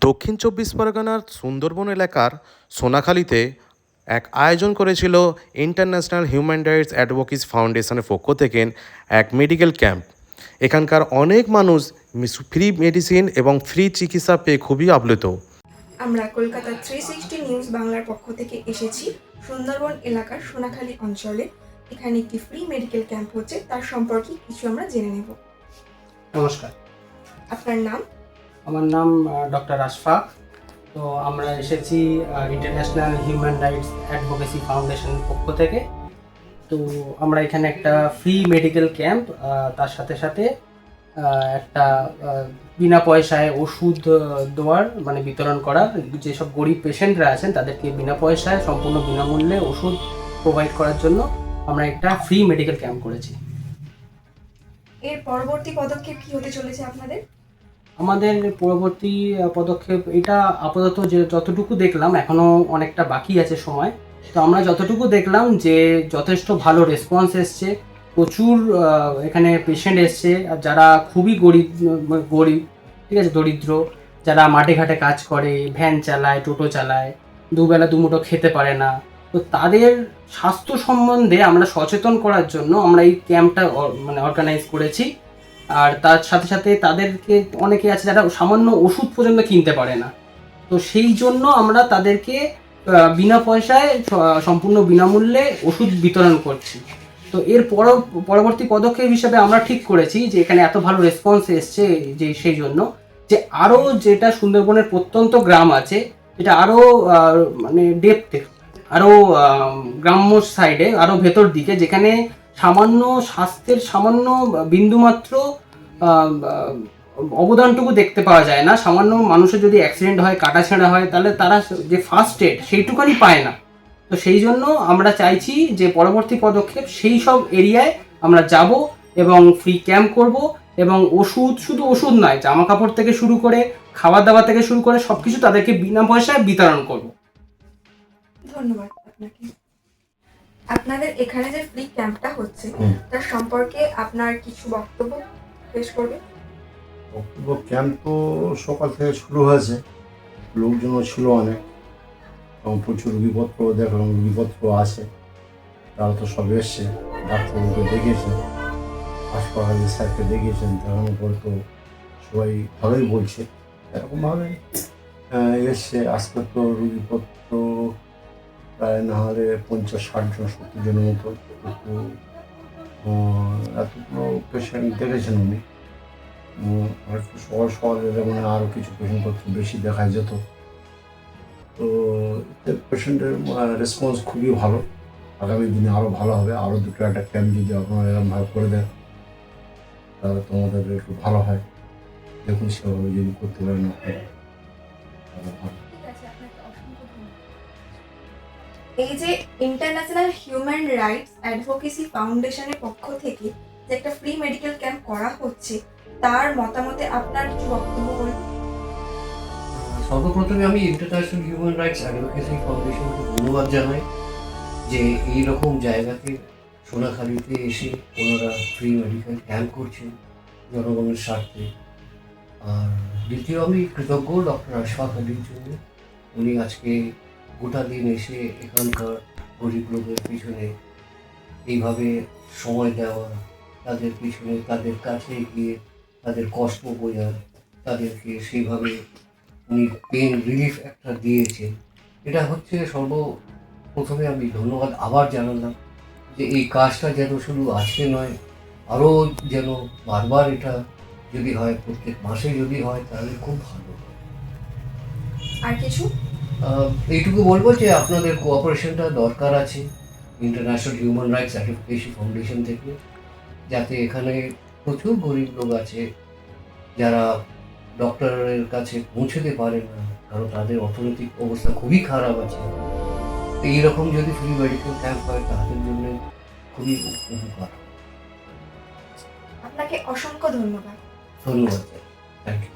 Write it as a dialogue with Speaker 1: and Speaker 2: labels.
Speaker 1: দক্ষিণ চব্বিশ পরগনার সুন্দরবন এলাকার সোনাখালীতে এক আয়োজন করেছিল ইন্টারন্যাশনাল হিউম্যান রাইটস অ্যাডভোকেসি ফাউন্ডেশনের পক্ষ থেকে এক মেডিকেল ক্যাম্প। এখানকার অনেক মানুষ ফ্রি মেডিসিন এবং ফ্রি চিকিৎসা পেয়ে খুবই আপ্লুত।
Speaker 2: আমরা কলকাতা 360 নিউজ বাংলার পক্ষ থেকে এসেছি সুন্দরবন এলাকার সোনাখালী অঞ্চলে। এখানে একটি ফ্রি মেডিকেল ক্যাম্প হচ্ছে, তার সম্পর্কে কিছু আমরা জেনে নেব।
Speaker 3: নমস্কার,
Speaker 2: আপনার নাম?
Speaker 3: আমার নাম ডক্টর আশফাক। তো আমরা এসেছি ইন্টারন্যাশনাল হিউম্যান রাইটস অ্যাডভোকেসি ফাউন্ডেশনের পক্ষ থেকে। তো আমরা এখানে একটা ফ্রি মেডিকেল ক্যাম্প, তার সাথে সাথে একটা বিনা পয়সায় ওষুধ দেওয়ার মানে বিতরণ করার, যেসব গরিব পেশেন্টরা আছেন তাদেরকে বিনা পয়সায় সম্পূর্ণ বিনামূল্যে ওষুধ প্রোভাইড করার জন্য আমরা একটা ফ্রি মেডিকেল ক্যাম্প করেছি।
Speaker 2: এর পরবর্তী পদক্ষেপ কি হতে চলেছে আপনাদের?
Speaker 3: আমাদের পরবর্তী পদক্ষেপ এটা আপাতত যে যতটুকু দেখলাম, এখনও অনেকটা বাকি আছে সময়। তো আমরা যতটুকু দেখলাম যে যথেষ্ট ভালো রেসপন্স এসছে, প্রচুর এখানে পেশেন্ট এসছে যারা খুবই গরিব, ঠিক আছে, দরিদ্র, যারা মাঠে ঘাটে কাজ করে, ভ্যান চালায়, টোটো চালায়, দুবেলা দুমুঠো খেতে পারে না। তো তাদের স্বাস্থ্য সম্বন্ধে আমরা সচেতন করার জন্য আমরা এই ক্যাম্পটা মানে অর্গানাইজ করেছি। আর তার সাথে সাথে তাদেরকে অনেকে আছে যারা সামান্য ওষুধ পর্যন্ত কিনতে পারে না, তো সেই জন্য আমরা তাদেরকে বিনা পয়সায় সম্পূর্ণ বিনামূল্যে ওষুধ বিতরণ করছি। তো এর পরবর্তী পদক্ষেপ হিসেবে আমরা ঠিক করেছি যে এখানে এত ভালো রেসপন্স এসছে যে সেই জন্য যে আরও যেটা সুন্দরবনের প্রত্যন্ত গ্রাম আছে, যেটা আরও মানে ডেপথে, আরও গ্রাম্য সাইডে, আরও ভেতর দিকে, যেখানে সামান্য স্বাস্থ্যের সামান্য বিন্দুমাত্র অবদানটুকু দেখতে পাওয়া যায় না। সামান্য মানুষের যদি অ্যাক্সিডেন্ট হয়, কাটাছেঁড়া হয়, তাহলে তারা যে ফার্স্ট এড সেইটুকানি পায় না। তো সেই জন্য আমরা চাইছি যে পরবর্তী পদক্ষেপ সেই সব এরিয়ায় আমরা যাব এবং ফ্রি ক্যাম্প করব, এবং ওষুধ, শুধু ওষুধ নয়, জামা কাপড় থেকে শুরু করে খাবার দাবার থেকে শুরু করে সব কিছু তাদেরকে বিনা পয়সায় বিতরণ করব।
Speaker 2: ধন্যবাদ আপনাকে। আপনাদের এখানে যে ফ্রি ক্যাম্পটা হচ্ছে তার সম্পর্কে আপনার কিছু বক্তব্য পেশ করবে?
Speaker 4: বক্তব্য, ক্যাম্প তো সকাল থেকে শুরু হয়েছে, লোকজনও ছিল অনেক, এবং প্রচুর রুগীপত্র দেখলাম, রুগীপত্র আছে, তারা তো সব এসছে, ডাক্তারবাবুকে দেখিয়েছেন, হাসপাতালের স্যারকে দেখিয়েছেন, দেখানোর পরে তো সবাই ভালোই বলছে। এরকমভাবে এসছে। আজকে তো রুগীপত্র প্রায় না হলে 50-60 জন, 70 জনের মতো। কিন্তু এতগুলো পেশেন্ট দেখেছেন উনি। আর একটু সকাল সকাল এলে মানে আরও কিছু পেশেন্টপত্র বেশি দেখা যেত। তো পেশেন্টের রেসপন্স খুবই ভালো। আগামী দিনে আরও ভালো হবে। আরও দুটো একটা ক্যাম্প যদি আপনারা এরকমভাবে করে দেন তাহলে তোমাদের একটু ভালো হয়। দেখুন সেভাবে যদি করতে পারেন আপনারা, তাহলে ভালো।
Speaker 2: ঠিক আছে, আপনাকে অসংখ্য ধন্যবাদ। এই যে ইন্টারন্যাশনাল হিউম্যান রাইটস অ্যাডভোকেসি ফাউন্ডেশনের পক্ষ থেকে যে একটা ফ্রি মেডিকেল ক্যাম্প করা হচ্ছে, তার মতামতে আপনার কিছু বক্তব্য বলুন।
Speaker 5: সর্বপ্রথমে আমি ইন্টারন্যাশনাল হিউম্যান রাইটস অ্যাডভোকেসি ফাউন্ডেশনকে ধন্যবাদ জানাই যে এই রকম জায়গাতে সোনাখালীতে এসে ওনারা ফ্রি মেডিকেল ক্যাম্প করছেন জনগণের স্বার্থে। আর দ্বিতীয়, আমি কৃতজ্ঞ ডক্টর আশফাক আলীর জন্য। উনি আজকে গোটা দিন এসে এখানকার গরিব লোকের পিছনে এইভাবে সময় দেওয়া, তাদের পিছনে, তাদের কাছে গিয়ে তাদের কষ্ট বোঝা, তাদেরকে সেইভাবে উনি পেন রিলিফ একটা দিয়েছে। এটা হচ্ছে সর্বপ্রথমে আমি ধন্যবাদ আবার জানালাম যে এই কাজটা যেন শুধু আজকে নয়, আরও যেন বারবার এটা যদি হয়, প্রত্যেক মাসে যদি হয় তাহলে খুব ভালো হয়।
Speaker 2: আর কিছু?
Speaker 5: এইটুকু বলবো যে আপনাদের কোঅপারেশনটা দরকার আছে international human rights advocacy foundation থেকে, যাতে এখানে প্রচুর গরিব লোক আছে যারা ডক্টরের কাছে পৌঁছতে পারে না, কারণ তাদের অর্থনৈতিক অবস্থা খুবই খারাপ আছে। এইরকম যদি ফ্রি মেডিকেল ক্যাম্প হয় তাদের জন্য খুবই উপকার।
Speaker 2: আপনাকে অসংখ্য ধন্যবাদ।
Speaker 5: ধন্যবাদ, থ্যাংক ইউ।